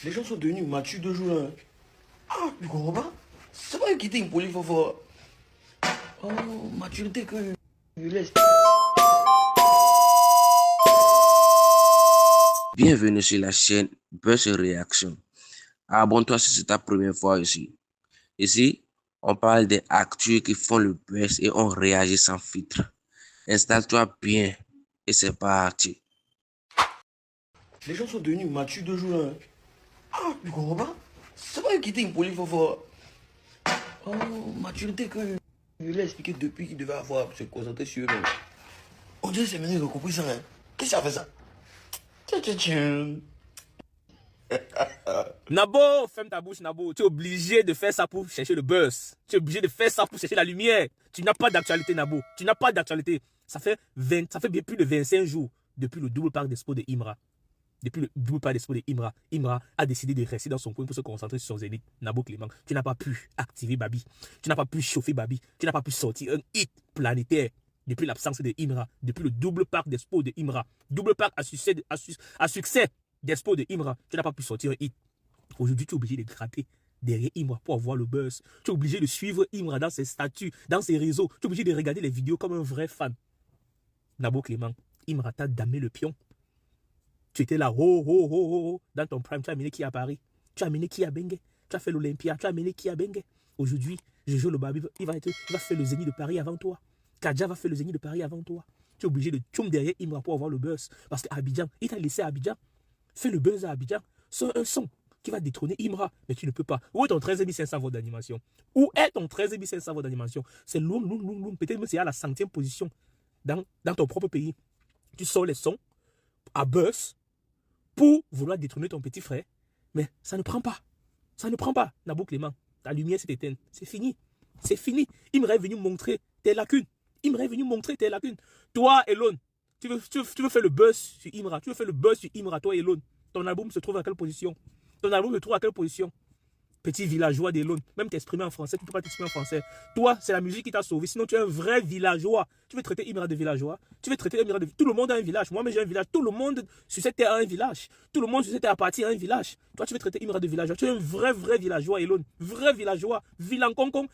Les gens sont devenus matures de jour. Hein. Ah, tu comprends pas? C'est pas quitter une poli fort. Oh, maturité que je laisse. Bienvenue sur la chaîne Buzz Réaction. Abonne-toi si c'est ta première fois ici. Ici, on parle des actus qui font le buzz et on réagit sans filtre. Installe-toi bien et c'est parti. Les gens sont devenus matures de jour. Hein. Ah, tu comprends pas? C'est pas quitter une poli fort. Oh, maturité que je lui ai expliqué depuis qu'il devait avoir se concentrer sur eux-mêmes. On dirait que c'est maintenant qu'ils ont compris ça. Hein. Qu'est-ce que ça fait ça? Tiens. Nabo, ferme ta bouche, Nabo. Tu es obligé de faire ça pour chercher le buzz. Tu es obligé de faire ça pour chercher la lumière. Tu n'as pas d'actualité, Nabo. Tu n'as pas d'actualité. Ça fait bien plus de 25 jours depuis le double parc d'Expo de Imra. Depuis le double parc d'Expo de Imra. Imra a décidé de rester dans son coin pour se concentrer sur son zénith. Nabo Clément, tu n'as pas pu activer Babi. Tu n'as pas pu chauffer Babi. Tu n'as pas pu sortir un hit planétaire depuis l'absence de Imra. Depuis le double parc d'Expo de Imra. Double parc à succès d'Expo de Imra. Tu n'as pas pu sortir un hit. Aujourd'hui, tu es obligé de gratter derrière Imra pour avoir le buzz. Tu es obligé de suivre Imra dans ses statuts, dans ses réseaux. Tu es obligé de regarder les vidéos comme un vrai fan. Nabo Clément, Imra t'a damé le pion. Tu étais là, dans ton prime. Tu as amené qui à Paris? Tu as amené qui à Bengue? Tu as fait l'Olympia. Tu as amené qui à Bengue? Aujourd'hui, Jojo le Babi, il va faire le Zénith de Paris avant toi. Kadja va faire le Zénith de Paris avant toi. Tu es obligé de tchoum derrière Imra pour avoir le buzz. Parce qu'Abidjan, il t'a laissé à Abidjan. Fais le buzz à Abidjan. Sors un son qui va détrôner Imra, mais tu ne peux pas. Où est ton 13 500 volts d'animation? Où est ton 13 500 volts d'animation? C'est lourd. Peut-être même c'est à la 100e position dans ton propre pays. Tu sors les sons à buzz pour vouloir détrôner ton petit frère, mais ça ne prend pas. Ça ne prend pas, Nabo Clément. Ta lumière s'est éteinte. C'est fini. C'est fini. Imra est venu montrer tes lacunes. Imra est venu montrer tes lacunes. Toi, Elon, tu veux faire le buzz sur Imra. Tu veux faire le buzz sur Imra, toi, Elon. Ton album se trouve à quelle position? Ton album se trouve à quelle position? Petit villageois d'Elon. Même t'exprimer en français, tu ne peux pas t'exprimer en français. Toi, c'est la musique qui t'a sauvé. Sinon, tu es un vrai villageois. Tu veux traiter Imra de villageois. Tu veux traiter Imra de... Tout le monde a un village. Moi, mais j'ai un village. Tout le monde sur cette terre a un village. Tout le monde sur cette terre appartient à un village. Toi, tu veux traiter Imra de villageois. Tu es un vrai villageois, Elon. Vrai villageois. Villancon.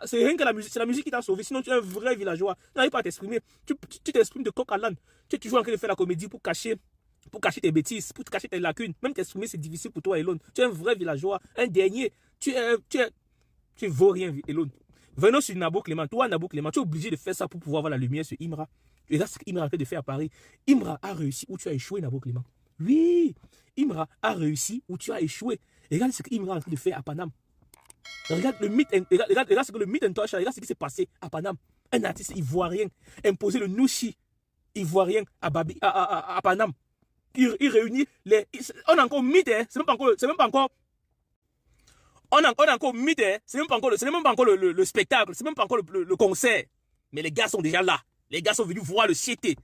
C'est rien que la musique. C'est la musique qui t'a sauvé. Sinon, tu es un vrai villageois. Tu n'arrives pas à t'exprimer. Tu t'exprimes de coq à l'âne. Tu es toujours en train de faire la comédie pour cacher tes bêtises, pour cacher tes lacunes. Même t'exprimer, c'est difficile pour toi, Elon. Tu es un vrai villageois, un dernier. Tu vaux rien, Elon. Venons sur Nabo Clément. Toi, Nabo Clément, tu es obligé de faire ça pour pouvoir avoir la lumière sur Imra. Et là, c'est ce qu'Imra a fait de faire à Paris. Imra a réussi où tu as échoué, Nabo Clément. Oui, Imra a réussi où tu as échoué. Et regarde ce qu'Imra a en train de faire à Paname. Regarde le mythe, regarde ce que le mythe entoure, regarde ce qui s'est passé à Paname. Un artiste ivoirien imposer le nouchi ivoirien à Paname. Il réunit les... On a encore mythe, hein. C'est même pas encore... On a encore mythe, hein. C'est même pas encore le spectacle, c'est même pas encore le concert. Mais les gars sont déjà là. Les gars sont venus voir le siété.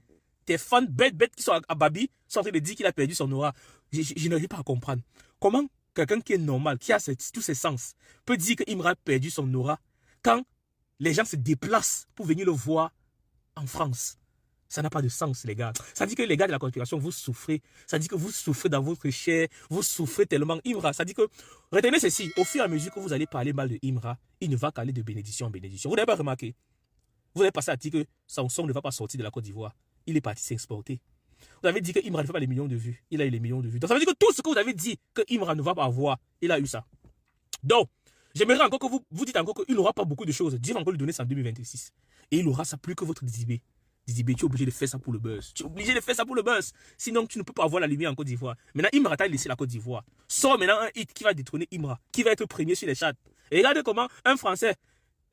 Tes fans bêtes qui sont à Babi sont en train de dire qu'il a perdu son aura. Je n'arrive pas à comprendre. Comment quelqu'un qui est normal, qui a tous ses sens, peut dire qu'Imra a perdu son aura quand les gens se déplacent pour venir le voir en France? Ça n'a pas de sens, les gars. Ça dit que les gars de la conspiration, vous souffrez. Ça dit que vous souffrez dans votre chair. Vous souffrez tellement. Imra, ça dit que... Retenez ceci. Au fur et à mesure que vous allez parler mal de Imra, il ne va qu'aller de bénédiction en bénédiction. Vous n'avez pas remarqué? Vous avez passé à dire que son son ne va pas sortir de la Côte d'Ivoire. Il est parti s'exporter. Vous avez dit que Imra ne fait pas les millions de vues. Il a eu les millions de vues. Donc ça veut dire que tout ce que vous avez dit que Imra ne va pas avoir, il a eu ça. Donc, j'aimerais encore que vous dites encore qu'il n'aura pas beaucoup de choses. Dieu va encore lui donner ça en 2026. Et il aura ça plus que votre Dizibé. Dizibé, tu es obligé de faire ça pour le buzz. Tu es obligé de faire ça pour le buzz. Sinon, tu ne peux pas avoir la lumière en Côte d'Ivoire. Maintenant, Imra t'a laissé la Côte d'Ivoire. Sors maintenant un hit qui va détrôner Imra, qui va être premier sur les charts. Et regardez comment un Français,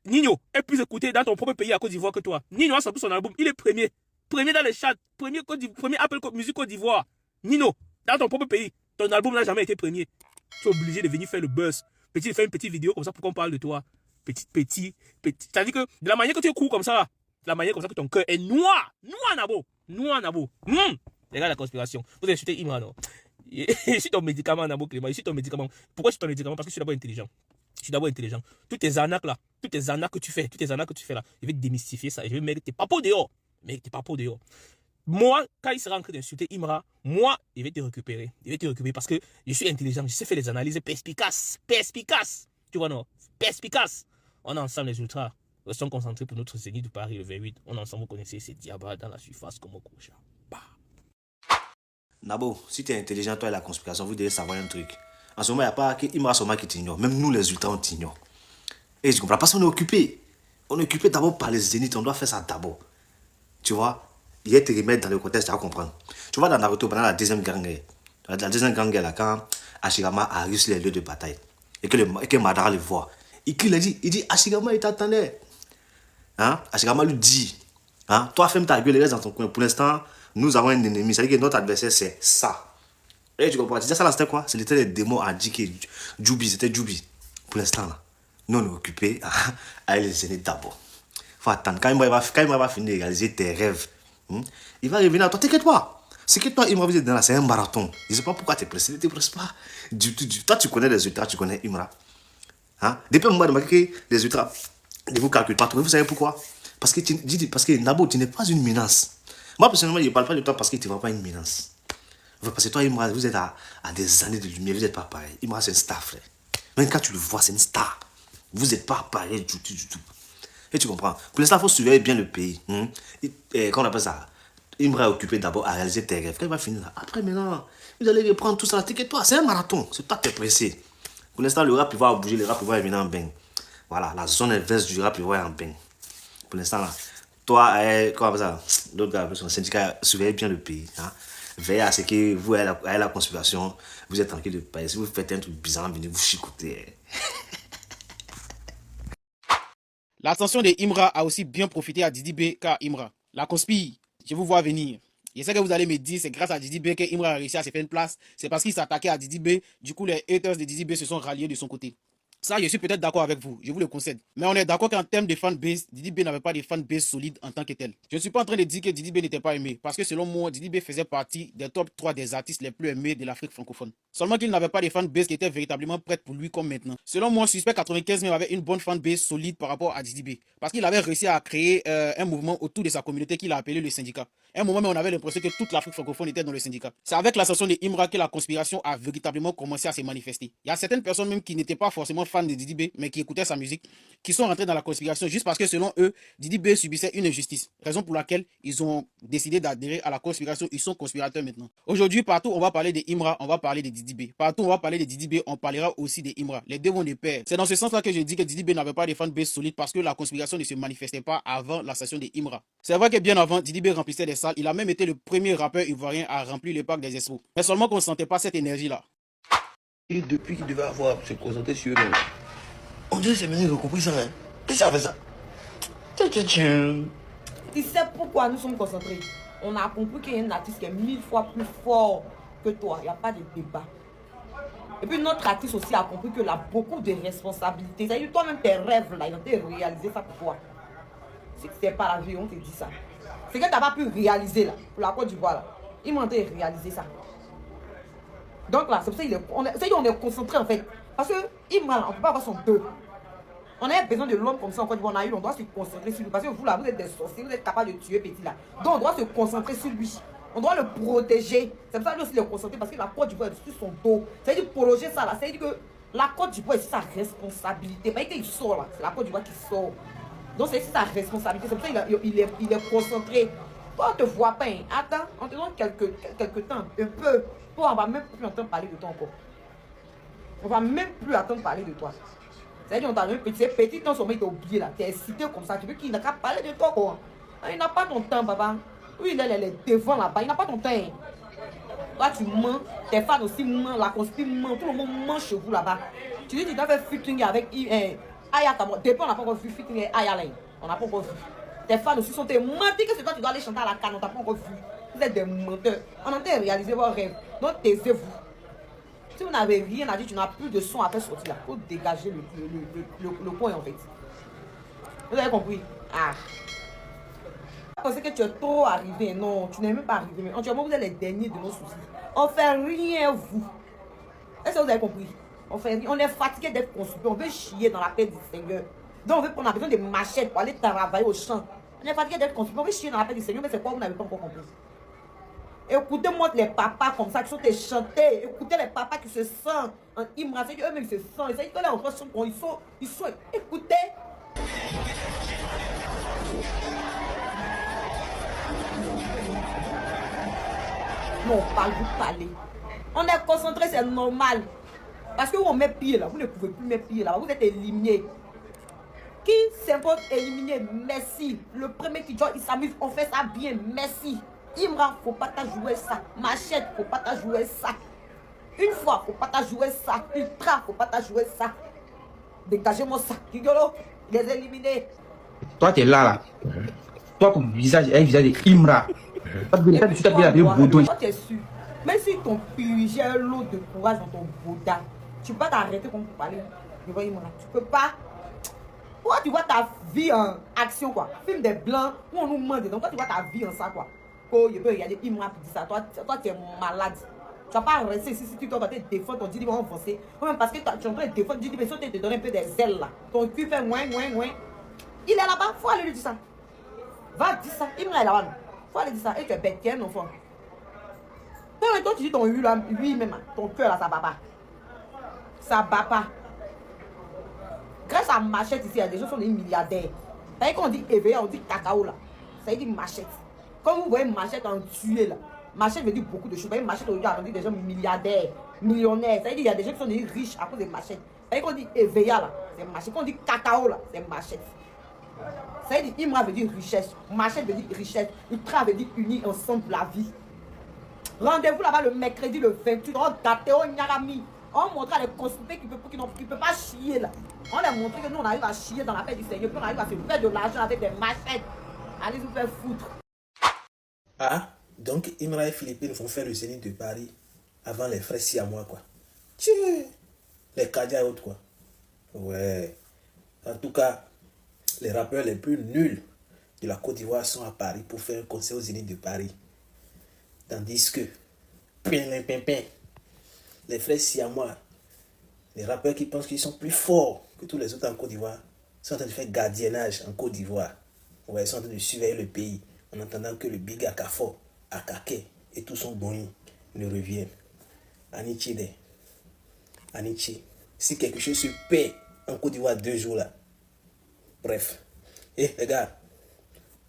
Nino, est plus écouté dans ton propre pays à Côte d'Ivoire que toi. Nino a sorti son album, il est premier. Premier dans les charts, premier Apple Music Côte d'Ivoire. Nino, dans ton propre pays, ton album n'a jamais été premier. Tu es obligé de venir faire le buzz. Faire une petite vidéo comme ça pour qu'on parle de toi. Petit. C'est-à-dire que de la manière que tu es court comme ça, la manière comme ça que ton cœur est noir, Nabo. Les gars de la conspiration, vous insultez Imra, non? Je suis ton médicament, Nabo Clément, je suis ton médicament. Pourquoi je suis ton médicament? Parce que je suis d'abord intelligent. Je suis d'abord intelligent. Toutes tes arnaques là, toutes tes arnaques que tu fais là, je vais démystifier ça et je vais mettre tes papos dehors. Moi, quand il sera en train d'insulter Imra, moi, il va te récupérer. Il va te récupérer parce que je suis intelligent. Je sais faire les analyses perspicaces. Perspicaces. Tu vois, non? Perspicaces. On est ensemble, les ultras. Restons concentrés pour notre Zénith de Paris le 28. On est ensemble, vous connaissez ces diabats dans la surface comme au couche. Nabo, si tu es intelligent, toi et la conspiration, vous devez savoir un truc. En ce moment, il n'y a pas qu'Imra Soma qui t'ignore. Même nous, les ultras, on t'ignore. Et je comprends parce qu'on est occupé. On est occupé d'abord par les Zéniths. On doit faire ça d'abord. Tu vois? Il va te remettre dans le contexte, tu vas comprendre. Tu vois, dans Naruto, pendant la deuxième grande guerre, là, quand Hashirama arrive sur les lieux de bataille, et que Madara le voit, il dit, Hashirama, il t'attendait. Hein? Hashirama lui dit, hein? Toi, ferme ta gueule, reste dans ton coin. Pour l'instant, nous avons un ennemi. C'est-à-dire que notre adversaire, c'est ça. Et tu comprends? Tu dis ça là, c'était quoi? C'était les démons à Djiki, Djoubi, c'était Djoubi. Pour l'instant, là, nous, on est occupés à les Zénith d'abord. Faut attendre. Quand il va finir de réaliser tes rêves, il va revenir à toi. T'inquiète pas. Ce que toi, Imra, vous êtes dans là, c'est un marathon. Je ne sais pas pourquoi tu es pressé. Ne te presse pas. Toi, tu connais les ultras, tu connais Imra. Hein? Depuis le moment de que les ultras ne vous calculent pas trop. Vous savez pourquoi? Parce que Nabo, tu n'es pas une menace. Moi, personnellement, je ne parle pas de toi parce que tu ne vois pas une menace. Parce que toi, Imra, vous êtes à des années de lumière. Vous n'êtes pas pareil. Imra, c'est une star, frère. Même quand tu le vois, c'est une star. Vous n'êtes pas pareil du tout. Et tu comprends? Pour l'instant, il faut surveiller bien le pays. Comment on appelle ça? Imra est occupé d'abord à réaliser tes rêves. Quand il va finir là, après maintenant, vous allez reprendre tout ça. T'inquiète pas, c'est un marathon. C'est toi qui es pressé. Pour l'instant, le rap, il va bouger, le rap, il va venir en bang. Voilà, la zone inverse du rap, il va en bang. Pour l'instant, là, toi, comment on appelle ça? L'autre gars, son syndicat, surveillez bien le pays. Hein? Veillez à ce que vous, à la conspiration, vous êtes tranquille de pas. Si vous faites un truc bizarre, venez vous chicoter. L'ascension de Imra a aussi bien profité à Didi B qu'à Imra. La conspire, je vous vois venir. Je sais que vous allez me dire, c'est grâce à Didi B que Imra a réussi à se faire une place. C'est parce qu'il s'attaquait à Didi B. Du coup, les haters de Didi B se sont ralliés de son côté. Ça, je suis peut-être d'accord avec vous, je vous le concède. Mais on est d'accord qu'en termes de fanbase, Didi B n'avait pas de fanbase solide en tant que tel. Je ne suis pas en train de dire que Didi B n'était pas aimé, parce que selon moi, Didi B faisait partie des top 3 des artistes les plus aimés de l'Afrique francophone. Seulement qu'il n'avait pas de fanbase qui était véritablement prête pour lui comme maintenant. Selon moi, Suspect 95 même avait une bonne fanbase solide par rapport à Didi B. Parce qu'il avait réussi à créer un mouvement autour de sa communauté qu'il a appelé le syndicat. À un moment, on avait l'impression que toute l'Afrique francophone était dans le syndicat. C'est avec l'ascension de Imra que la conspiration a véritablement commencé à se manifester. Il y a certaines personnes même qui n'étaient pas forcément fans de Didi B, mais qui écoutaient sa musique, qui sont rentrés dans la conspiration juste parce que selon eux, Didi B subissait une injustice. Raison pour laquelle ils ont décidé d'adhérer à la conspiration. Ils sont conspirateurs maintenant. Aujourd'hui, partout, on va parler de Imra, on va parler de Didi B. Partout, on va parler de Didi B, on parlera aussi de Imra. Les deux vont de pair. C'est dans ce sens-là que je dis que Didi B n'avait pas de fanbase solide parce que la conspiration ne se manifestait pas avant l'ascension de Imra. C'est vrai que bien avant, Didi B remplissait des salles. Il a même été le premier rappeur ivoirien à remplir le parc des expos. Mais seulement qu'on ne sentait pas cette énergie-là. Et depuis qu'il devait se concentrer sur eux, on dirait que c'est maintenant qu'ils ont compris ça. Hein? Qu'est-ce que ça fait ça? Tu sais pourquoi nous sommes concentrés? On a compris qu'il y a un artiste qui est 1000 fois plus fort que toi. Il n'y a pas de débat. Et puis notre artiste aussi a compris qu'il a beaucoup de responsabilités. C'est-à-dire toi-même tes rêves là, ils ont été réalisés ça pour toi. Si tu n'es pas la vie, on te dit ça. C'est que tu n'as pas pu réaliser là, pour la Côte d'Ivoire là. Ils m'ont dit réaliser ça. Donc là, c'est pour ça qu'on est concentré en fait. Parce que Imra, on ne peut pas avoir son deux. On a besoin de l'homme comme ça en Côte d'Ivoire. On doit se concentrer sur lui. Parce que vous là, vous êtes des sorciers, vous êtes capables de tuer petit là. Donc on doit se concentrer sur lui. On doit le protéger. C'est pour ça que aussi le concentrer parce que la Côte d'Ivoire est sur son dos. C'est-à-dire protéger ça là. C'est-à-dire que la Côte d'Ivoire est sur sa responsabilité. Pas qu'il sort là. C'est la Côte d'Ivoire qui sort. Donc c'est sa responsabilité. C'est pour ça qu'il est concentré. Toi, on ne te voit pas. Hein. Attends, on te donne quelques temps, un peu. Toi, on va même plus entendre parler de toi encore. On va même plus entendre parler de toi. C'est-à-dire qu'on t'a donné petit temps, il t'a oublié là. T'es excité comme ça. Tu veux qu'il n'a qu'à parler de toi quoi. Il n'a pas ton temps, papa. Oui, il est devant là-bas. Il n'a pas ton temps. Toi, tu mens. Tes fans aussi mentent. La conspiration ment. Tout le monde ment chez vous là-bas. Tu dis que tu dois faire featuring avec Aya Kamo. Depuis, on n'a pas encore vu featuring avec Aya Lane. On n'a pas encore vu. Tes fans aussi sont des menteurs que c'est toi qui dois aller chanter à la canne. On t'a pas encore vu. Vous êtes des menteurs. On entend réaliser vos rêves. Donc, taisez-vous. Si vous n'avez rien à dire, tu n'as plus de son à faire sortir là. Il faut dégager le point en fait. Vous avez compris? Ah. Parce que tu es trop arrivé. Non, tu n'es même pas arrivé. Mais entièrement, vous êtes les derniers de nos soucis. On ne fait rien, vous. Est-ce que vous avez compris? On est fatigué d'être consulté. On veut chier dans la paix du Seigneur. Donc on a besoin de machettes pour aller travailler au champ. On est fatigué d'être consulté. On veut chier dans la paix du Seigneur, mais c'est quoi vous n'avez pas encore compris? Écoutez-moi les papas comme ça qui sont chantés. Écoutez les papas qui se sentent en Imra. C'est qu'eux-mêmes se sentent. C'est que les enfants ils sont. Écoutez. Non, vous parlez. On est concentré, c'est normal. Parce que vous mettez pied là, vous ne pouvez plus mettre pied là, vous êtes éliminé. Qui s'impose éliminer? Merci. Le premier qui joue, il s'amuse, on fait ça bien. Merci. Imra, faut pas jouer ça. Machette, faut pas jouer ça. Une fois, faut pas jouer ça. Ultra, faut pas jouer ça. Dégagez-moi ça. Rigolo, les éliminer. Toi, tu es là. Toi, ton visage est un visage d'Imra. Toi, tu es sûr. Même si ton purgé a l'eau de courage dans ton Bouddha, tu peux pas t'arrêter comme pour parler devant Imra. Tu peux pas. Toi, tu vois ta vie en action, quoi. Film des blancs où on nous ment dedans. Toi, tu vois ta vie en ça, quoi. Oh, il peut regarder Imra qui dit ça. Toi, tu es malade. Tu vas pas rester ici si tu dois te défendre ton Didi va enfoncer. Même parce que tu es en train de défendre Didi, mais si tu te donnes un peu des ailes là. Ton cul fait moins. Il est là-bas, faut aller lui dire ça. Va dire ça. Imra est là-bas. Faut aller dire ça. Et tu es bête, tu es un enfant. Toi, tu dis ton lui même, ton cœur là, ça bat pas. Ça bat pas. Grâce à Machette ici, il y a des gens qui sont des milliardaires. Quand on dit éveillé, on dit cacao là. Ça veut dire Machette. Comme vous voyez Machette en tuer là. Machette veut dire beaucoup de choses. Vous voyez Machette aujourd'hui a rendu des gens milliardaires, millionnaires. Ça veut dire qu'il y a des gens qui sont des riches à cause de Machette. Ça veut dire qu'on dit éveillé là, c'est Machette. Quand on dit cacao là, c'est Machette. Ça veut dire Imra veut dire richesse. Machette veut dire richesse. Ultra veut dire unir ensemble la vie. Rendez-vous là-bas le mercredi le 28. On gâté au Nyarami. On montre à les consulter qui ne peuvent pas chier là. On leur montre que nous on arrive à chier dans la paix du Seigneur. Puis on arrive à se faire de l'argent avec des machettes. Allez vous faire foutre. Ah, donc Imra et Philippine vont faire le Zénith de Paris avant les frais 6 à moi, quoi. Tchè, les Kadia et autres, quoi. Ouais. En tout cas, les rappeurs les plus nuls de la Côte d'Ivoire sont à Paris pour faire un concert au Zénith de Paris. Tandis que, les frères siamois, les rappeurs qui pensent qu'ils sont plus forts que tous les autres en Côte d'Ivoire, sont en train de faire gardiennage en Côte d'Ivoire. Ouais, ils sont en train de surveiller le pays en attendant que le Big Akafo, Akake et tout son boni ne reviennent. Anichi, si quelque chose se paie en Côte d'Ivoire 2 jours là, bref. Et les gars,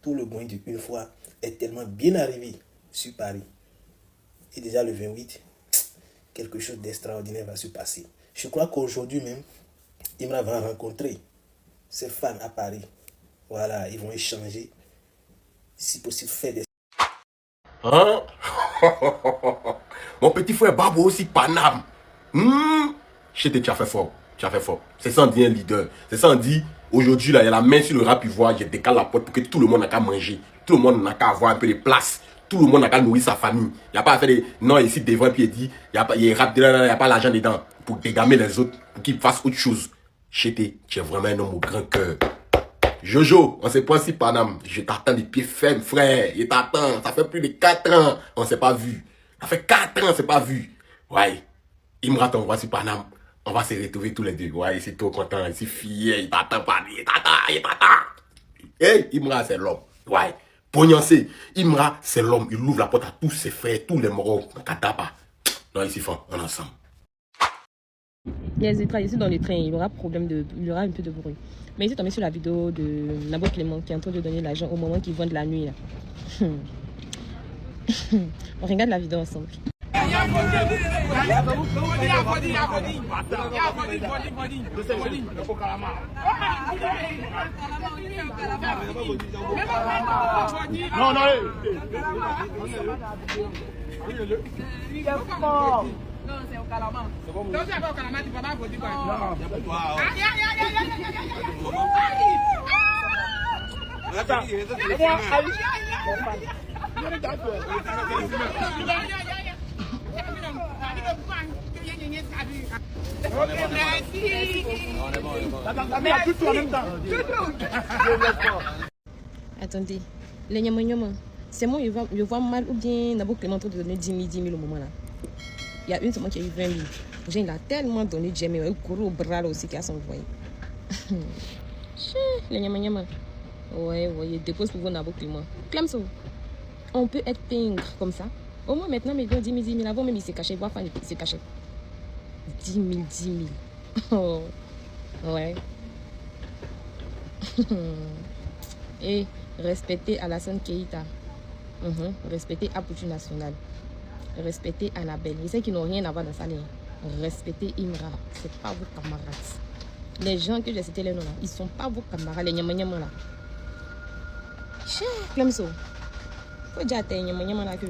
tout le boni d'une fois est tellement bien arrivé sur Paris. Et déjà le 28, quelque chose d'extraordinaire va se passer. Je crois qu'aujourd'hui même, Imra va rencontrer ses fans à Paris. Voilà, ils vont échanger. Si possible, faire des... Hein? Mon petit frère Babo aussi, Paname. Je sais que tu as fait fort. Tu as fait fort. C'est ça, on dit un leader. C'est ça, on dit, aujourd'hui, là, il y a la main sur le rap ivoire. Je décale la porte pour que tout le monde n'a qu'à manger. Tout le monde n'a qu'à avoir un peu de place. Tout le monde n'a qu'à nourrir sa famille. Il n'y a pas à faire des... Non, ici, devant, puis il dit, il y a pas l'argent dedans pour dégamer les autres, pour qu'ils fassent autre chose. Chété, tu es vraiment un homme au grand cœur. Jojo, on sait pas si Paname. Je t'attends des pieds fermes, frère. Je t'attends. Ça fait plus de 4 ans. On s'est pas vu. Ça fait 4 ans, on s'est pas vu. Ouais. Imra t'envoie sur Paname. On va se retrouver tous les deux. Ouais, c'est trop content. Il est fier. Il t'attend pas. Il t'attend. Hey, Imra, c'est l'homme. Ouais. Pognancé. Imra, c'est l'homme. Il ouvre la porte à tous ses frères, tous les morons. Kataba. Non, ici, on est ensemble. Yes, je suis dans le train, il y aura un peu de bruit. Mais j'ai tombé sur la vidéo de Nabo Clément qui est en train de donner l'argent au moment qu'il vend de la nuit là. On regarde la vidéo ensemble. Non, non, non, c'est au Calama. Donc, c'est au Calama, tu peux pas voter quoi? Non. Attendez, les nyama, c'est moi, je vois mal ou bien Nabo Clément en train de donner 10 000 au moment là. Il y a une semaine qui a eu 20 000. Il a tellement donné Jamie, un gros bras là aussi qui a s'envoyé. Les nyama. Ouais, il dépose pour vous Nabo Clément. Clemso, on peut être pingre comme ça. Au moins maintenant, mais il donne 10 000. Avant même, il s'est caché. Voir fan, il s'est caché. 10 000, 10 000. Oh, ouais. Et respecter Alassane Keïta. Respecter Apoutu National. Respecter Annabelle. Il sait qu'ils n'ont rien à voir dans sa ligne. Respectez Imra. C'est pas vos camarades. Les gens que j'ai cités les noms là, ils sont pas vos camarades. Les nyama là. Cher Clemso. Faut dire à tes nyama là que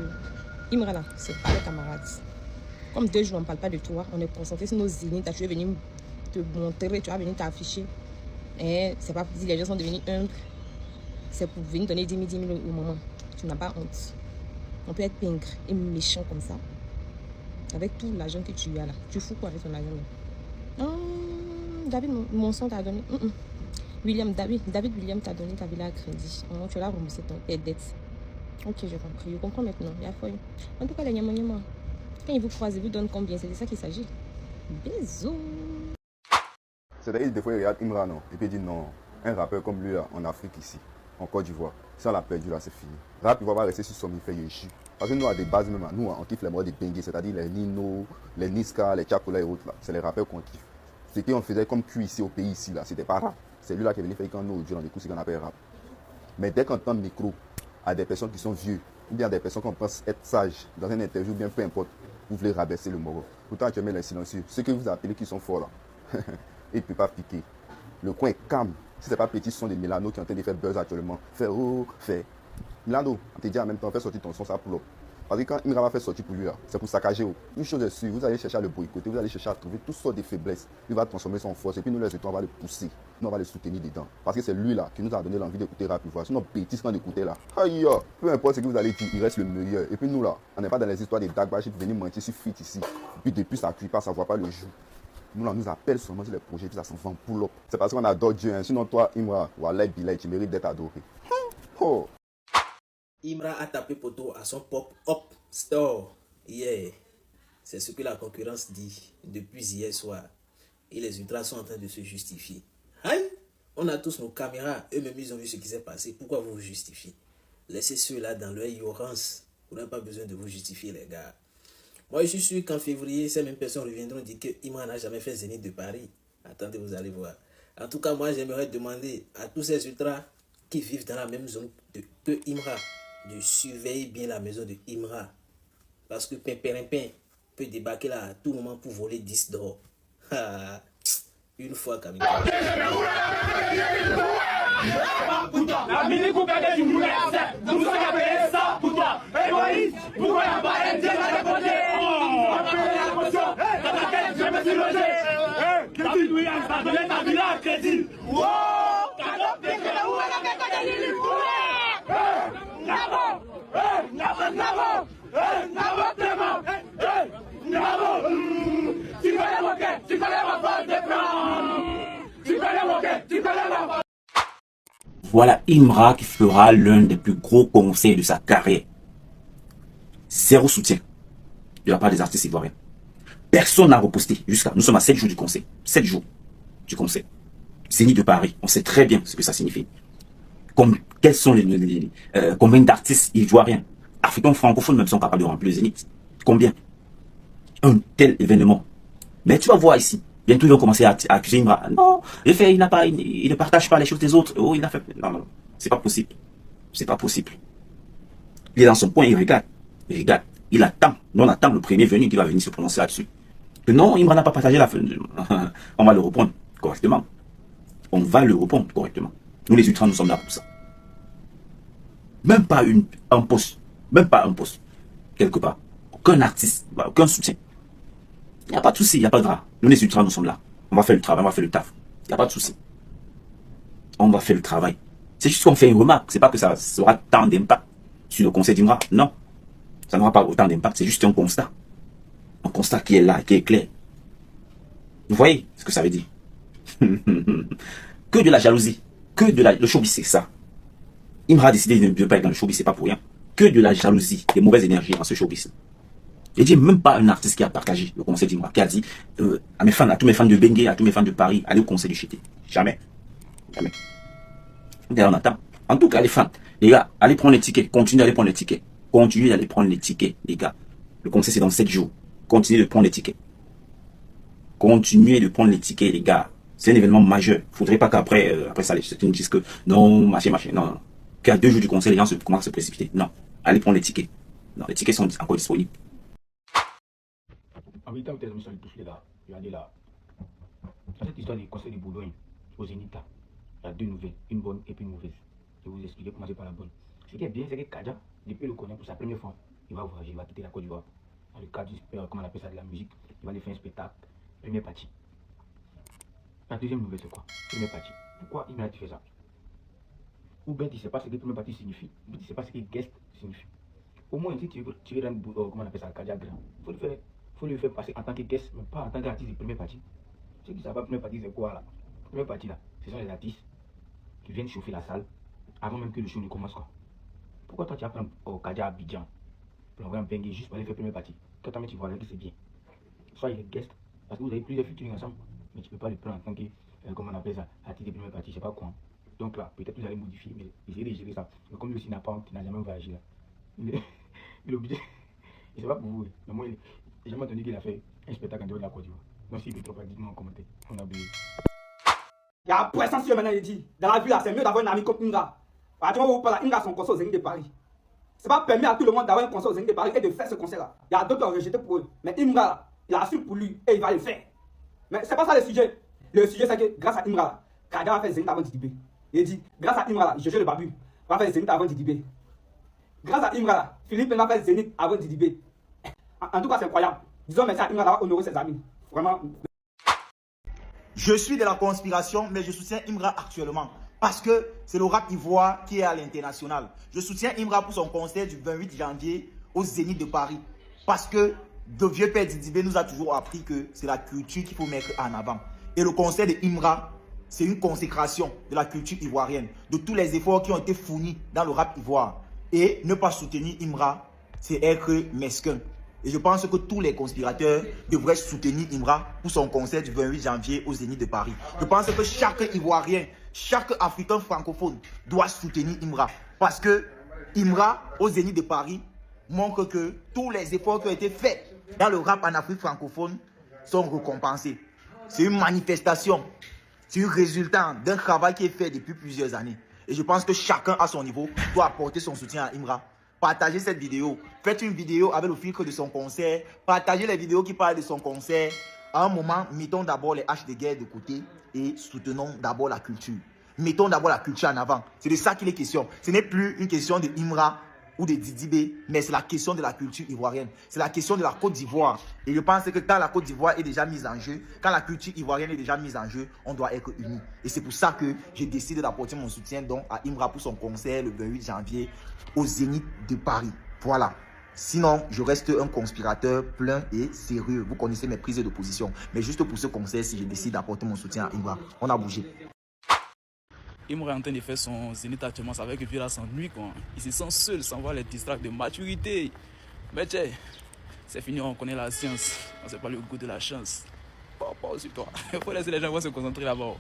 Imra là, c'est pas les camarades. Comme 2 jours on ne parle pas de toi, on est concentré sur nos zéniths. Tu es venu te montrer, tu es venu t'afficher. Et c'est pas pour dire les gens sont devenus humbles. C'est pour venir donner 10 000 au moment. Tu n'as pas honte. On peut être pingre et méchant comme ça. Avec tout l'argent que tu as là. Tu fous quoi avec ton argent là? David, mon son t'a donné. David William t'a donné ta villa à crédit. Tu l'as remboursé tes dettes. Ok, j'ai compris. Je comprends maintenant. Il y a foi. En tout cas, les nyama, quand ils vous croisent, ils vous donnent combien? C'est de ça qu'il s'agit. Bisous. C'est-à-dire, des fois, il regarde Imra, non, et puis il dit non, un rappeur comme lui, là, en Afrique, ici, en Côte d'Ivoire, si on l'a perdu, là, c'est fini. Rap, il va pas rester sur son fait Yéchu. Parce que nous, à des bases, même, nous, on kiffe les modes des bengués, c'est-à-dire les Nino, les Niska, les Chakola et autres, là. C'est les rappeurs qu'on kiffe. Ce qu'on faisait comme cul ici, au pays, ici, là, c'était pas rap. C'est lui, là, qui est venu faire quand nous, aujourd'hui, dans les coups, c'est qu'on appelle rap. Mais dès qu'on tend le micro à des personnes qui sont vieux, ou bien à des personnes qu'on pense être sages, dans une interview, bien peu importe, vous voulez rabaisser le moro. Pourtant, tu mets les silencieux. Ceux que vous appelez qui sont forts, là, ils ne peuvent pas piquer. Le coin est calme. Si ce n'est pas petit, ce sont des Milano qui ont en train de faire buzz actuellement. Fais. Milano, on te dit en même temps, fais sortir ton son, ça pull up. Parce que quand Imra va faire sortir pour lui, c'est pour saccager. Une chose est sûre, vous allez chercher à le boycotter, vous allez chercher à trouver toutes sortes de faiblesses. Il va transformer ça en force et puis nous, les autres, on va le pousser. Nous, on va le soutenir dedans. Parce que c'est lui là qui nous a donné l'envie d'écouter rap. Sinon, bêtise quand on écoutait là. Aïe, peu importe ce que vous allez dire, il reste le meilleur. Et puis nous là, on n'est pas dans les histoires des dagbashs qui venir mentir sur fit ici. Et puis depuis, ça ne cuit pas, ça ne voit pas le jour. Nous, là, on nous appelle seulement sur les projets, puis ça s'en vend pull up. C'est parce qu'on adore Dieu. Hein. Sinon, toi, Imra, Wallah Bilay, tu mérites d'être adoré. Oh. Imra a tapé poteau à son pop-up store. Yeah. C'est ce que la concurrence dit depuis hier soir. Et les ultras sont en train de se justifier. Aïe! On a tous nos caméras. Eux-mêmes, ils ont vu ce qui s'est passé. Pourquoi vous vous justifiez? Laissez ceux-là dans leur ignorance. Vous n'avez pas besoin de vous justifier, les gars. Moi, je suis sûr qu'en février, ces mêmes personnes reviendront dire que Imra n'a jamais fait Zénith de Paris. Attendez, vous allez voir. En tout cas, moi, j'aimerais demander à tous ces ultras qui vivent dans la même zone que Imra de surveiller bien la maison de Imra. Parce que Pimpérimpin peut débarquer là à tout moment pour voler 10 d'or. Une fois, Kamika. Voilà Imra qui fera l'un des plus gros concerts de sa carrière. Zéro soutien de la part des artistes ivoiriens. Personne n'a reposté jusqu'à... Nous sommes à 7 jours du concert. 7 jours du concert. Zénith de Paris. On sait très bien ce que ça signifie. Quels sont combien d'artistes ivoiriens, africains, francophones même sont capables de remplir le Zénith? Combien? Un tel événement. Mais tu vas voir ici. Bientôt, ils vont commencer à accuser Imra. Non, il ne partage pas les choses des autres. Oh, il a fait... Non, c'est pas possible. C'est pas possible. Il est dans son coin, il regarde. Il regarde. Il attend. Nous, on attend le premier venu qui va venir se prononcer là-dessus. Que non, Imra n'a pas partagé la fin. On va le répondre correctement. On va le répondre correctement. Nous, les ultras, nous sommes là pour ça. Même pas un poste. Même pas un poste. Quelque part. Aucun artiste. Aucun soutien. Il n'y a pas de souci, il n'y a pas de drap. Nous, les ultras, nous sommes là. On va faire le travail, on va faire le taf. Il n'y a pas de souci. On va faire le travail. C'est juste qu'on fait une remarque. C'est pas que ça aura tant d'impact sur le conseil d'Imra. Non. Ça n'aura pas autant d'impact. C'est juste un constat. Un constat qui est là, qui est clair. Vous voyez ce que ça veut dire? Que de la jalousie. Que de le showbiz, c'est ça. Imra a décidé de ne pas être dans le showbiz, c'est pas pour rien. Que de la jalousie, des mauvaises énergies dans ce showbiz. Et j'ai même pas un artiste qui a partagé le conseil d'Imra, qui a dit à mes fans, à tous mes fans de Bengué, à tous mes fans de Paris, allez au conseil du Chité. Jamais. Jamais. On attend. En tout cas, les fans, les gars, allez prendre les tickets, continuez d'aller prendre les tickets. Continuez d'aller prendre les tickets, les gars. Le concert, c'est dans 7 jours. Continuez de prendre les tickets. Continuez de prendre les tickets, les gars. C'est un événement majeur. Il ne faudrait pas qu'après après ça, certains disent que non, machin. Non. Qu'à 2 jours du concert, les gens commencent à se précipiter. Non. Allez prendre les tickets. Non, les tickets sont encore disponibles. En même temps, vous êtes tous les gars. Regardez là. Dans cette histoire du conseil de Boulogne, au Zénith, il y a 2 nouvelles, une bonne et puis une mauvaise. Je vais vous expliquer comment c'est pas la bonne. Ce qui est bien, c'est que Kadja, depuis le connaît pour sa première fois, il va voyager, il va quitter la Côte d'Ivoire. Dans le cadre du, comment on appelle ça, de la musique, il va aller faire un spectacle. Première partie. La deuxième nouvelle, c'est quoi? Première partie. Pourquoi il m'a dit fait ça? Ou bien tu ne sais pas ce que première partie signifie, ou tu ne sais pas ce que guest signifie. Au moins, si tu veux tirer un bout, comment on appelle ça, Kadja grand, il faut le faire passer en tant que guest, mais pas en tant qu'artiste de première partie. Ceux qui ne savent pas première partie, c'est quoi là? Première partie là, ce sont les artistes qui viennent chauffer la salle avant même que le show ne commence quoi. Pourquoi toi tu apprends au Kadja Abidjan pour envoyer un bengue juste pour aller faire première partie? Toi tu vois que c'est bien. Soit il est guest, parce que vous avez plusieurs featuring ensemble, mais tu ne peux pas le prendre en tant que, comment on appelle ça, artiste de première partie, je sais pas quoi. Donc là, peut-être vous allez modifier, mais essayez de gérer ça. Mais comme lui aussi n'a jamais voyagé là, il est obligé. Je sais pas pour vous, mais moi, j'ai jamais entendu qu'il a fait un spectacle en dehors de la Côte d'Ivoire. Donc s'il veut trop, dites-moi en commentaire. On a oublié. Il y a pression sur maintenant, il dit. Dans la vie là, c'est mieux d'avoir un ami comme Inga. Tu vois, vous parlez, Inga son concert au Zénith de Paris. C'est pas permis à tout le monde d'avoir un concert au Zénith de Paris et de faire ce concert là. Il y a d'autres qui ont rejeté pour eux. Mais Inga, il a su pour lui et il va le faire. Mais c'est pas ça le sujet. Le sujet, c'est que grâce à Imra, Kadja va faire Zénith avant Didibé. Il dit, grâce à Imra, Jojo le Babu va faire Zénith avant Didibé. Grâce à Imra, Philippe va faire Zénith avant Didibé. En tout cas, c'est incroyable. Disons merci à Imra d'avoir honoré ses amis. Vraiment. Je suis de la conspiration, mais je soutiens Imra actuellement. Parce que c'est le rap ivoire qui est à l'international. Je soutiens Imra pour son concert du 28 janvier au Zénith de Paris. Parce que le vieux père Didibé nous a toujours appris que c'est la culture qu'il faut mettre en avant. Et le concert de Imra, c'est une consécration de la culture ivoirienne, de tous les efforts qui ont été fournis dans le rap ivoire. Et ne pas soutenir Imra, c'est être mesquin. Et je pense que tous les conspirateurs devraient soutenir Imra pour son concert du 28 janvier au Zénith de Paris. Je pense que chaque Ivoirien, chaque Africain francophone doit soutenir Imra. Parce que Imra au Zénith de Paris montre que tous les efforts qui ont été faits dans le rap en Afrique francophone sont récompensés. C'est une manifestation, c'est un résultat d'un travail qui est fait depuis plusieurs années. Et je pense que chacun à son niveau doit apporter son soutien à Imra. Partagez cette vidéo. Faites une vidéo avec le filtre de son concert. Partagez les vidéos qui parlent de son concert. À un moment, mettons d'abord les haches de guerre de côté et soutenons d'abord la culture. Mettons d'abord la culture en avant. C'est de ça qu'il est question. Ce n'est plus une question de Imra ou de Didibé, mais c'est la question de la culture ivoirienne. C'est la question de la Côte d'Ivoire. Et je pense que quand la Côte d'Ivoire est déjà mise en jeu, quand la culture ivoirienne est déjà mise en jeu, on doit être unis. Et c'est pour ça que j'ai décidé d'apporter mon soutien donc à Imra pour son concert le 28 janvier au Zénith de Paris. Voilà. Sinon, je reste un conspirateur plein et sérieux. Vous connaissez mes prises de position. Mais juste pour ce concert, si je décide d'apporter mon soutien à Imra, on a bougé. Imra est en train de faire son Zénith actuellement, ça veut que puis là s'ennuie quoi. Il se sent seul sans voir les distracts de maturité. Mais tiens, c'est fini, on connaît la science. On sait pas le goût de la chance. Pas sur toi. Il faut laisser les gens se concentrer là-bas.